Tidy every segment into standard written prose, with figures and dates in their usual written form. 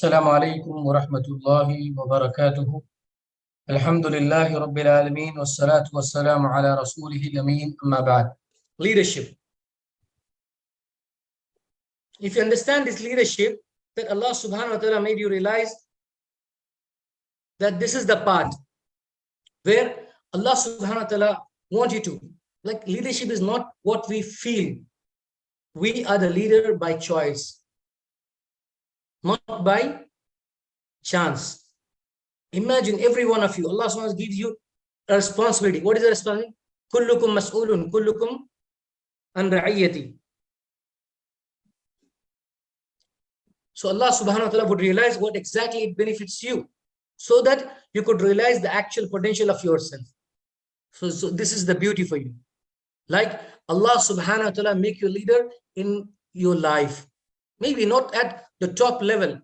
السلام عليكم ورحمة الله وبركاته. الحمد لله رب العالمين والصلاة والسلام على رسوله الأمين. أما بعد. Leadership. If you understand this leadership, that Allah subhanahu wa ta'ala made you realize that this is the path where Allah subhanahu wa ta'ala wants you to. Like, leadership is not what we feel. We are the leader by choice, not by chance. Imagine every one of you, Allah subhanahu wa ta'ala gives you a responsibility. What is the responsibility? Kullukum mas'ulun, kullukum an ra'iyati. So Allah subhanahu wa ta'ala would realize what exactly it benefits you, so that you could realize the actual potential of yourself. So this is the beauty for you. Like, Allah subhanahu wa ta'ala make you leader in your life. Maybe not at the top level,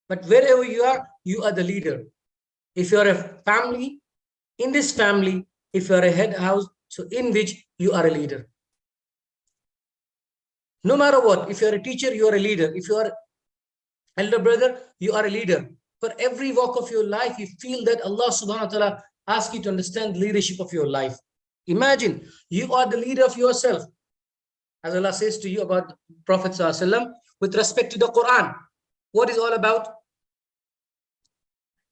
but wherever you are the leader. If you are a family, in this family, if you are a head house, so in which you are a leader. No matter what, if you are a teacher, you are a leader. If you are elder brother, you are a leader. For every walk of your life, you feel that Allah subhanahu wa ta'ala asks you to understand the leadership of your life. Imagine, you are the leader of yourself. As Allah says to you about Prophet sallallahu alaihi wasallam, with respect to the Quran, what is all about?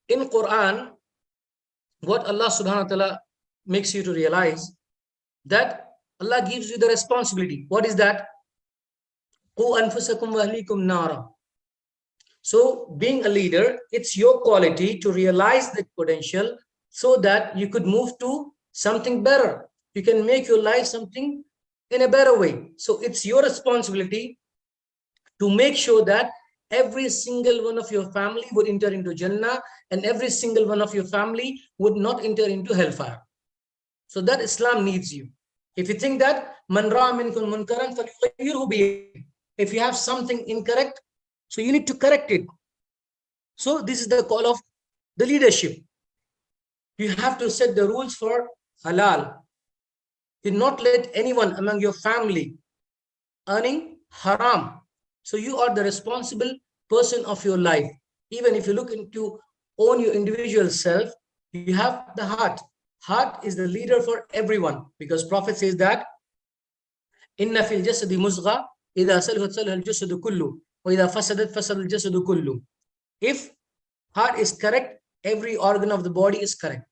In Quran, what Allah subhanahu wa ta'ala makes you to realize that Allah gives you the responsibility. What is that? Qu anfusakum wa ahlikum nara. So being a leader, it's your quality to realize that potential so that you could move to something better. You can make your life something in a better way. So it's your responsibility to make sure that every single one of your family would enter into Jannah, and every single one of your family would not enter into hellfire. So that Islam needs you. If you think that man ra'a minkum munkaran falyughayyirhu biyadihi, if you have something incorrect, so you need to correct it. So this is the call of the leadership. You have to set the rules for halal. Do not let anyone among your family earning haram. So you are the responsible person of your life. Even if you look into own your individual self, you have the heart. Heart is the leader for everyone, because Prophet says that inna fil jasadi muzgha idha salahat salaha al jasadu kullu wa idha fasadat fasada al jasadu kullu. If heart is correct, every organ of the body is correct.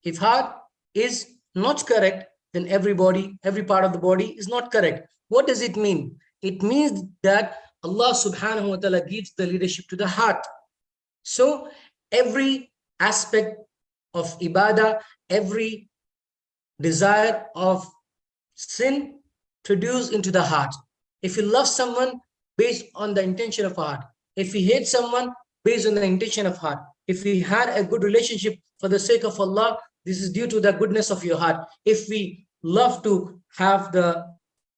If heart is not correct, then every part of the body is not correct. What does it mean? It means that Allah subhanahu wa ta'ala gives the leadership to the heart. So every aspect of ibadah, every desire of sin produced into the heart. If you love someone based on the intention of heart, if you hate someone based on the intention of heart, if we had a good relationship for the sake of Allah, this is due to the goodness of your heart. If we love to have the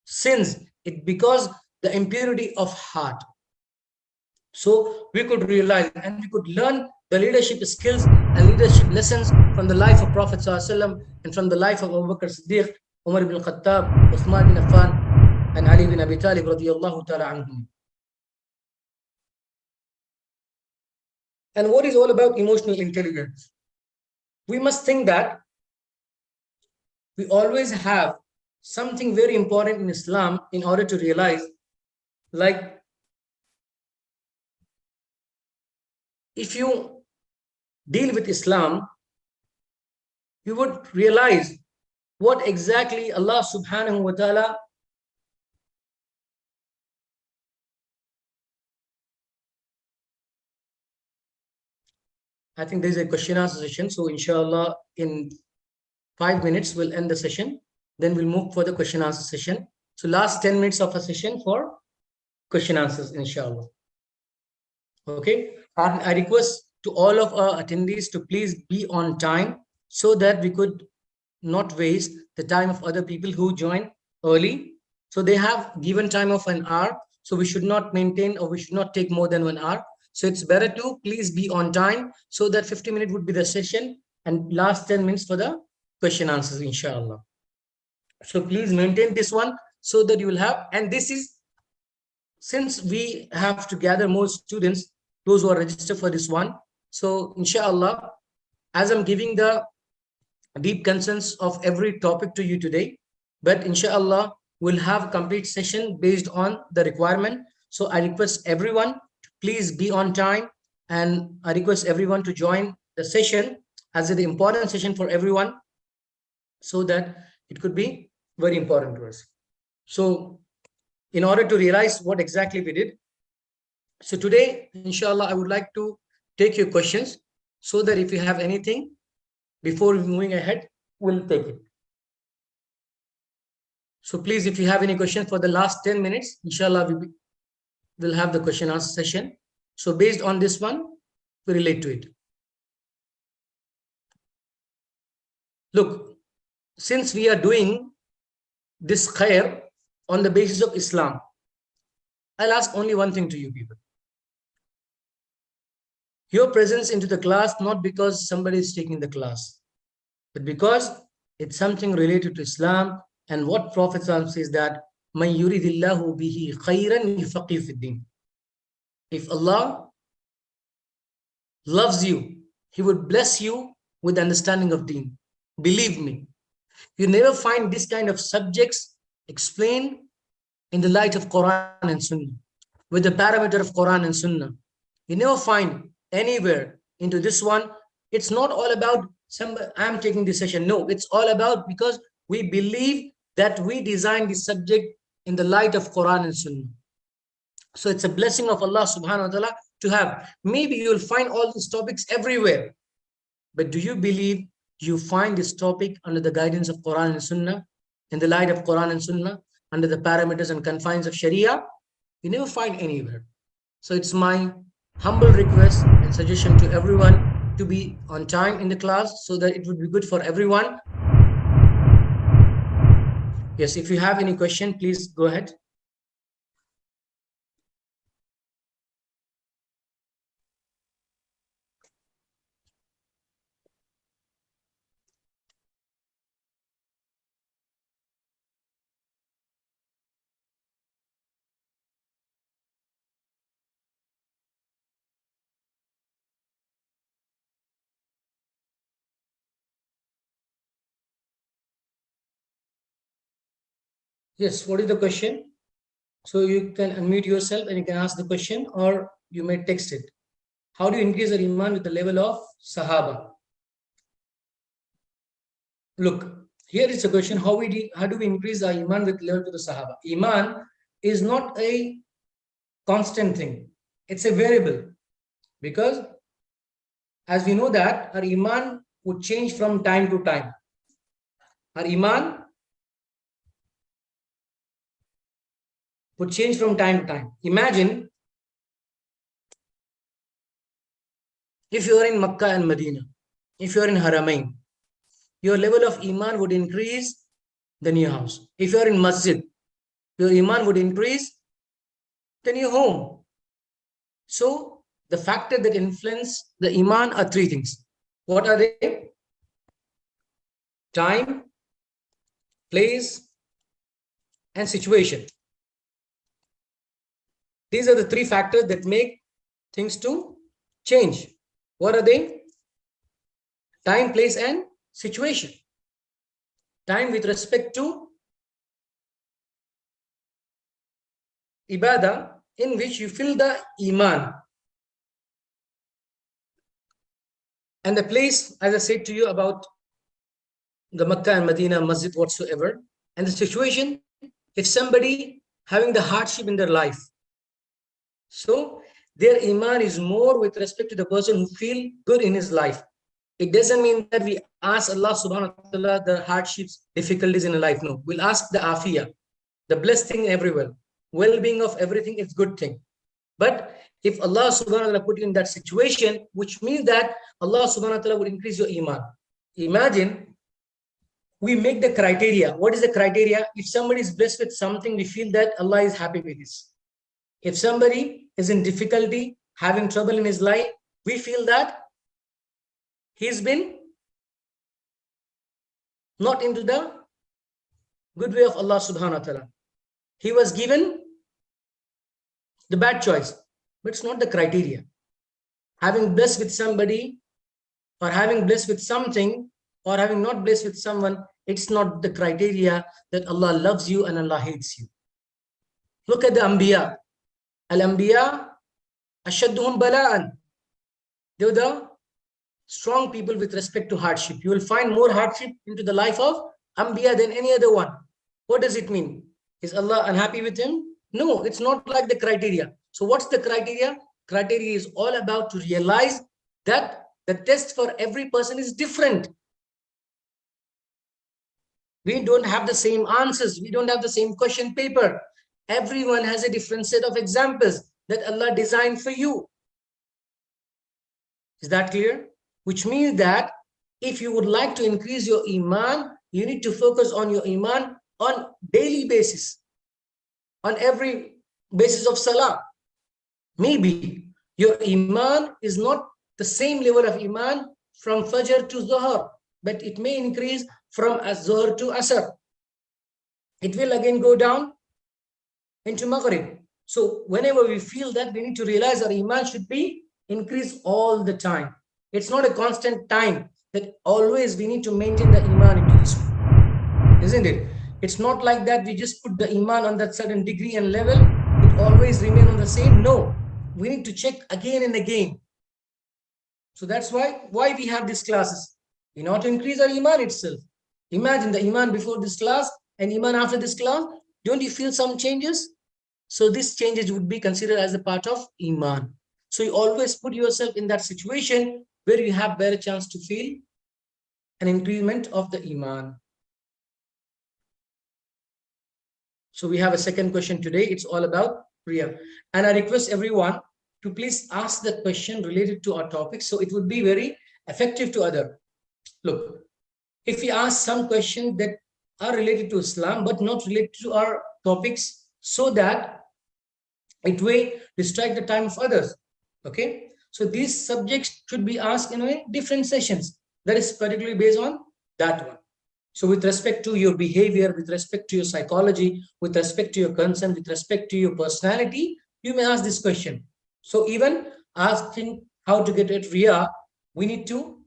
sins, it's because the impurity of heart. So we could realize and we could learn the leadership skills and leadership lessons from the life of Prophet ﷺ and from the life of Abu Bakr Siddiq, Umar ibn Khattab, Uthman bin Affan, and Ali bin Abi Talib radiyallahu ta'ala anhum. And what is all about emotional intelligence? We must think that we always have something very important in Islam in order to realize, like, if you deal with Islam, you would realize what exactly Allah subhanahu wa ta'ala I think there's a question answer session. So inshallah, in 5 minutes, we'll end the session. Then we'll move for the question answer session. So last 10 minutes of a session for question answers, inshallah. Okay. And I request to all of our attendees to please be on time so that we could not waste the time of other people who join early. So they have given time of an hour. So we should not maintain, or we should not take more than 1 hour. So it's better to please be on time so that 50 minutes would be the session and last 10 minutes for the question answers, inshallah. So please maintain this one so that you will have, and this is, since we have to gather more students, those who are registered for this one. So inshallah, as I'm giving the deep concerns of every topic to you today, but inshallah, we'll have a complete session based on the requirement. So I request everyone to please be on time, and I request everyone to join the session as the important session for everyone, so that it could be very important to us. So in order to realize what exactly we did, so today, inshallah, I would like to take your questions, so that if you have anything, before moving ahead, we'll take it. So please, if you have any questions for the last 10 minutes, inshallah, we'll have the question answer session. So based on this one, we relate to it. Look, since we are doing this khair on the basis of Islam, I'll ask only one thing to you people. Your presence into the class, not because somebody is taking the class, but because it's something related to Islam, and what Prophet says that, "Man yuridillahu bihi khayran yufaqih fid din." If Allah loves you, He would bless you with understanding of deen. Believe me, you never find this kind of subjects explained in the light of Quran and Sunnah, with the parameter of Quran and Sunnah. You never find anywhere into this one. It's not all about I'm taking this session. No, it's all about because we believe that we designed this subject in the light of Quran and Sunnah. So it's a blessing of Allah subhanahu wa ta'ala to have. Maybe you'll find all these topics everywhere, but do you believe you find this topic under the guidance of Quran and Sunnah, in the light of Quran and Sunnah, under the parameters and confines of Sharia? You never find anywhere. So it's my humble request and suggestion to everyone to be on time in the class, so that it would be good for everyone. Yes, if you have any question, please go ahead. Yes, what is the question? So you can unmute yourself and you can ask the question, or you may text it. How do you increase the iman with the level of Sahaba? Look, here is a question: how do we increase our iman with level to the Sahaba? Iman is not a constant thing; it's a variable, because as we know that our iman would change from time to time. Our iman would change from time to time. Imagine if you are in Makkah and Medina, if you are in Haramain, your level of iman would increase than your house. If you are in Masjid, your iman would increase than your home. So the factor that influence the iman are three things. What are they? Time, place, and situation. These are the three factors that make things to change. What are they? Time, place, and situation. Time with respect to ibadah, in which you feel the iman. And the place, as I said to you about the Makkah and Medina Masjid whatsoever. And the situation, if somebody having the hardship in their life, so their iman is more with respect to the person who feel good in his life. It doesn't mean that we ask Allah subhanahu wa ta'ala the hardships, difficulties in life. No, we'll ask the afiyah, the blessed thing everywhere. Well-being of everything is good thing. But if Allah subhanahu wa ta'ala put you in that situation, which means that Allah subhanahu wa ta'ala would increase your iman. Imagine we make the criteria. What is the criteria? If somebody is blessed with something, we feel that Allah is happy with this. If somebody is in difficulty, having trouble in his life, we feel that he's been not into the good way of Allah subhanahu wa ta'ala. He was given the bad choice, but it's not the criteria. Having blessed with somebody, or having blessed with something, or having not blessed with someone, it's not the criteria that Allah loves you and Allah hates you. Look at the Anbiya. Al-Anbiya ashadduhum bala'an. They're the strong people with respect to hardship. You will find more hardship into the life of Anbiya than any other one. What does it mean? Is Allah unhappy with him? No, it's not like the criteria. So what's the criteria? Criteria is all about to realize that the test for every person is different. We don't have the same answers. We don't have the same question paper. Everyone has a different set of examples that Allah designed for you. Is that clear? Which means that if you would like to increase your Iman, you need to focus on your Iman on daily basis, on every basis of Salah. Maybe your Iman is not the same level of Iman from Fajr to Zuhr, but it may increase from Zuhr to Asr. It will again go down into Maghrib. So whenever we feel that, we need to realize our Iman should be increased all the time. It's not a constant time that always we need to maintain the Iman into this, isn't it? It's not like that we just put the Iman on that certain degree and level, it always remain on the same. No, we need to check again and again. So that's why we have these classes, in order to increase our Iman itself. Imagine the Iman before this class and Iman after this class. Don't you feel some changes? So these changes would be considered as a part of Iman. So you always put yourself in that situation where you have better chance to feel an increment of the Iman. So we have a second question today. It's all about prayer. And I request everyone to please ask the question related to our topic, so it would be very effective to other. Look, if we ask some questions that are related to Islam but not related to our topics, so that it will distract the time of others. Okay, so these subjects should be asked in a different sessions. That is particularly based on that one. So with respect to your behavior, with respect to your psychology, with respect to your concern, with respect to your personality, you may ask this question. So even asking how to get at Riya, we need to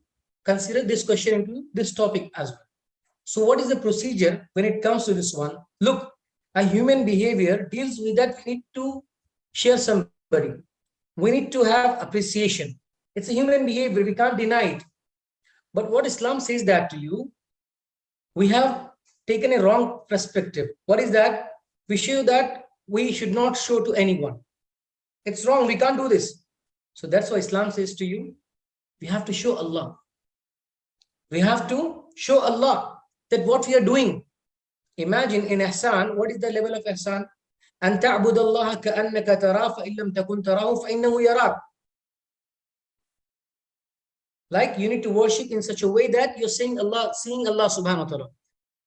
consider this question into this topic as well. So what is the procedure when it comes to this one? Look, a human behavior deals with that. We need to share somebody. We need to have appreciation. It's a human behavior. We can't deny it. But what Islam says that to you, we have taken a wrong perspective. What is that? We show that we should not show to anyone. It's wrong. We can't do this. So that's why Islam says to you, we have to show Allah. We have to show Allah that what we are doing. Imagine in ihsan, what is the level of ihsan? أن تعبد الله كأنك تراه فإن لم تكن تراه فإنه يراك. Like you need to worship in such a way that you're seeing Allah subhanahu wa ta'ala.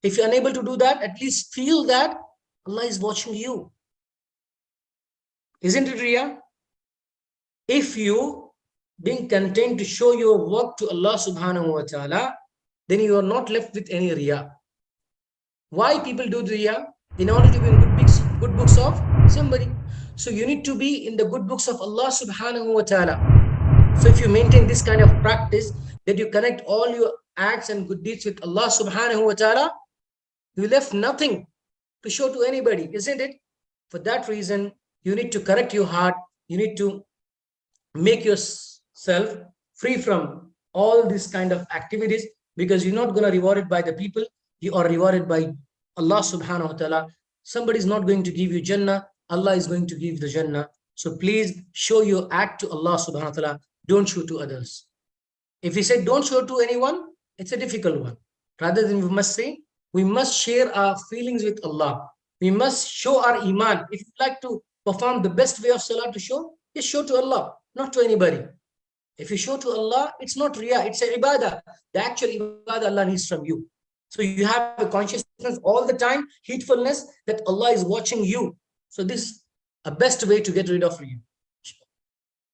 If you're unable to do that, at least feel that Allah is watching you. Isn't it Riya? If you being content to show your work to Allah subhanahu wa ta'ala, then you are not left with any Riya. Why people do Riya? In order to be in good books of somebody. So you need to be in the good books of Allah subhanahu wa ta'ala. So if you maintain this kind of practice, that you connect all your acts and good deeds with Allah subhanahu wa ta'ala, you left nothing to show to anybody, isn't it? For that reason, you need to correct your heart. You need to make yourself free from all these kind of activities, because you're not going to reward it by the people. You are rewarded by Allah subhanahu wa ta'ala. Somebody is not going to give you Jannah. Allah is going to give the Jannah. So please show your act to Allah subhanahu wa ta'ala. Don't show to others. If we say don't show to anyone, it's a difficult one. Rather than we must say, we must share our feelings with Allah. We must show our Iman. If you like to perform the best way of Salah to show, just show to Allah, not to anybody. If you show to Allah, it's not Riya, it's a ibadah. The actual ibadah Allah needs from you. So you have a consciousness all the time, heedfulness that Allah is watching you. So this is a best way to get rid of you.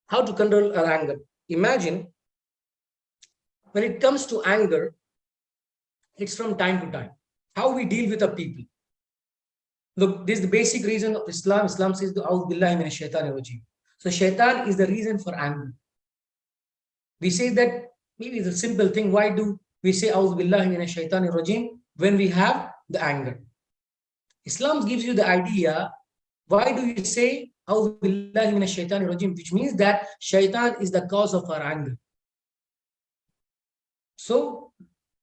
How to control our anger? Imagine when it comes to anger, it's from time to time. How we deal with our people. Look, this is the basic reason of Islam. Islam says, so shaitan is the reason for anger. We say that maybe it's a simple thing. Why do we say A'udhu Billahi Minash Shaitanir Rajim when we have the anger? Islam gives you the idea. Why do you say A'udhu Billahi Minash Shaitanir Rajim, which means that Shaitan is the cause of our anger. So,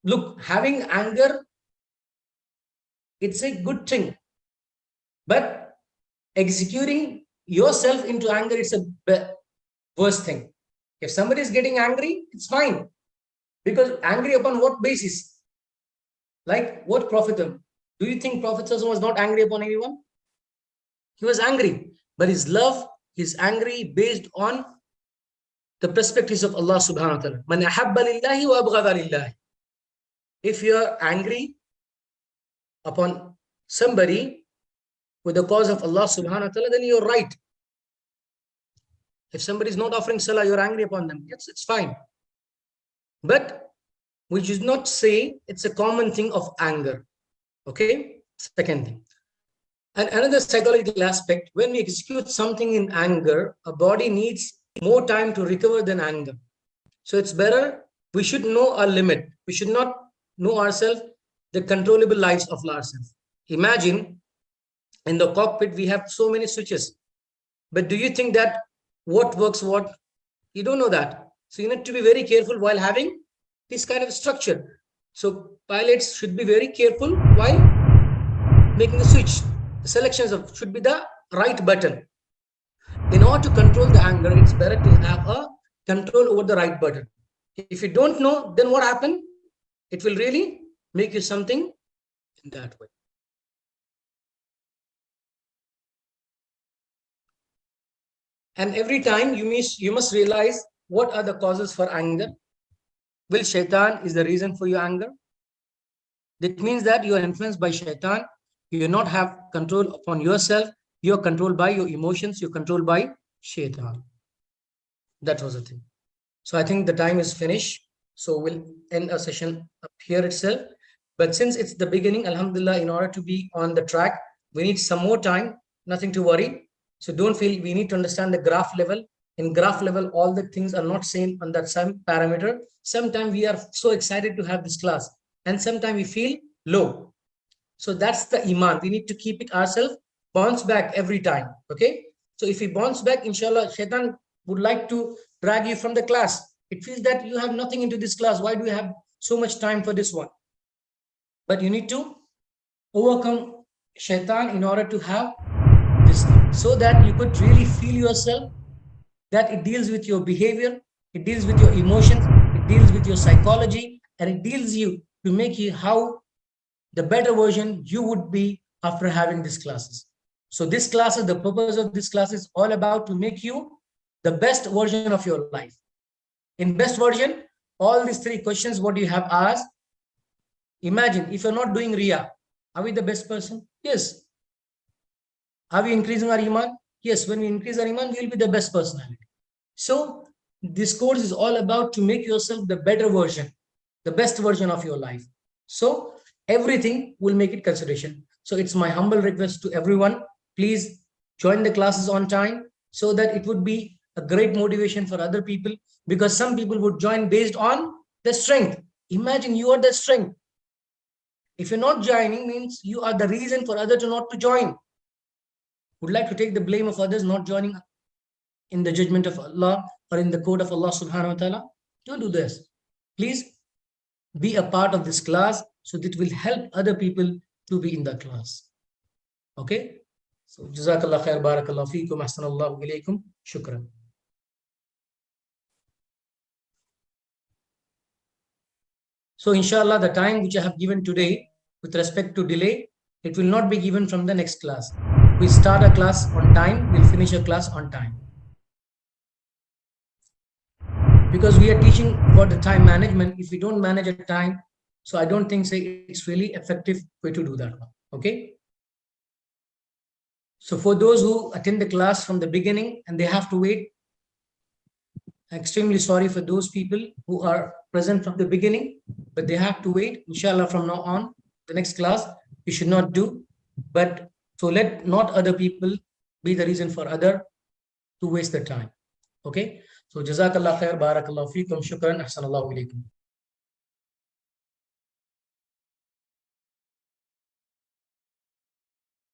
look, having anger, it's a good thing. But executing yourself into anger, it's a worst thing. If somebody is getting angry, it's fine. Because angry upon what basis? Like what prophet? Do you think Prophet was not angry upon anyone? He was angry. But his love, his angry based on the perspectives of Allah subhanahu wa ta'ala. Man ahabba lillahi wa abghada lillahi. If you are angry upon somebody with the cause of Allah subhanahu wa ta'ala, then you're right. If somebody is not offering salah, you're angry upon them. Yes, it's fine. But we should not say it's a common thing of anger. Okay? Second thing. And another psychological aspect, when we execute something in anger, a body needs more time to recover than anger. So it's better, we should know our limit. We should not know ourselves, the controllable lives of ourselves. Imagine in the cockpit, we have so many switches. But do you think that what works what? You don't know that. So you need to be very careful while having this kind of structure. So pilots should be very careful while making the switch. The selections of should be the right button. In order to control the anger, it's better to have a control over the right button. If you don't know, then what happened? It will really make you something in that way. And every time you must realize what are the causes for anger. Will shaitan is the reason for your anger? That means that you are influenced by shaitan. You do not have control upon yourself. You are controlled by your emotions. You're controlled by shaitan. That was the thing. So I think the time is finished. So we'll end our session up here itself. But since it's the beginning, alhamdulillah, in order to be on the track, we need some more time. Nothing to worry. So don't feel we need to understand the graph level. In graph level, all the things are not same on that same parameter. Sometimes we are so excited to have this class, and sometimes we feel low. So that's the iman. We need to keep it ourselves, bounce back every time. Okay. So if we bounce back, inshallah, shaitan would like to drag you from the class. It feels that you have nothing into this class. Why do you have so much time for this one? But you need to overcome shaitan in order to have this, so that you could really feel yourself, that it deals with your behavior, it deals with your emotions, it deals with your psychology, and it deals you to make you how the better version you would be after having these classes. So this classes, the purpose of this class is all about to make you the best version of your life. In best version, all these three questions what you have asked, imagine if you're not doing Riya, are we the best person? Yes. Are we increasing our iman? Yes, when we increase our iman, we will be the best personality. So this course is all about to make yourself the better version, the best version of your life. So everything will make it consideration. So it's my humble request to everyone, please join the classes on time, so that it would be a great motivation for other people, because some people would join based on the strength. Imagine you are the strength. If you're not joining, means you are the reason for others to not to join. Would like to take the blame of others not joining in the judgment of Allah or in the court of Allah subhanahu wa ta'ala? Don't do this. Please be a part of this class, so that will help other people to be in the class. Okay? So, Jazakallah khair, barakallah feekum, ahsanallahu ilaykum, shukran. So, inshallah, the time which I have given today with respect to delay, it will not be given from the next class. We start a class on time, we'll finish a class on time. Because we are teaching about the time management. If we don't manage a time, so I don't think it's really effective way to do that. Okay. So for those who attend the class from the beginning and they have to wait, I'm extremely sorry for those people who are present from the beginning, but they have to wait. Inshallah, from now on, the next class, you should not do. But so let not other people be the reason for other to waste their time. Okay. So Jazakallah khair, Barakallah feekum, Shukran, Ahsanallahu ilaykum.